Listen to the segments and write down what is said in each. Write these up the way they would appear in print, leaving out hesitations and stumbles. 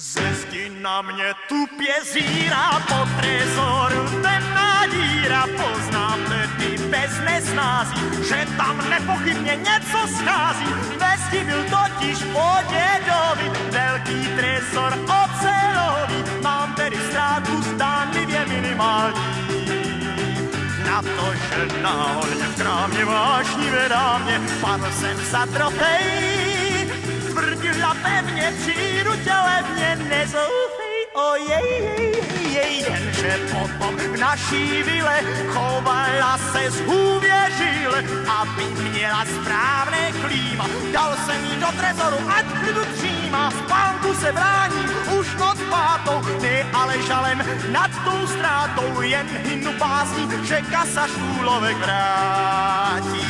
Ze zdi na mě tupě zírá po trezoru temná díra. Poznám tedy bez nesnází, že tam nepochybně něco schází. Ve zdi byl totiž po dědovi velký trezor ocelový. Mám tedy ztrátu zdánlivě minimální. Na to, že náhodně v krámě vášnivě dámě padl jsem za trofej. Tvrdila pevně, přijdu tě levně, nezoufej, ojej, jenže potom v naší vile chovala se zhůvěřile, aby měla správné klíma. Dal jsem jí do trezoru, ať klidu tříma, spánku se bráním, už noc pátou, ne ale žalem nad tou ztrátou, jen hynu básní, že kasař úlovek vrátí.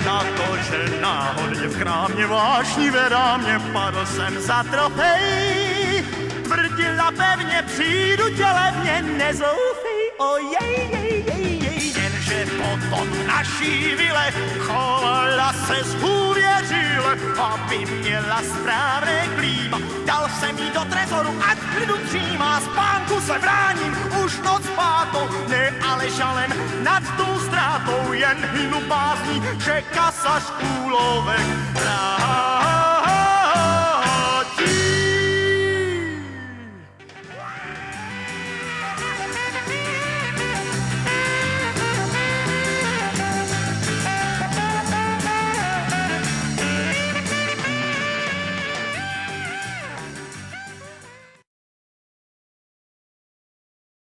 Na to, že náhodně v krámě vášnivé dámě padl jsem za trofej. Tvrdila pevně, přijdu tě levně, nezoufej, ojej, jenže potom v naší vile chovala se zhůvěřile, aby měla správné klíma. Dal jsem jí do trezoru, ať klidu třímá, spánku se bráním, už noc pátou, ne ale žalem nad tou ztrátou, jen hynu bázní, že kasař úlovek vrátí.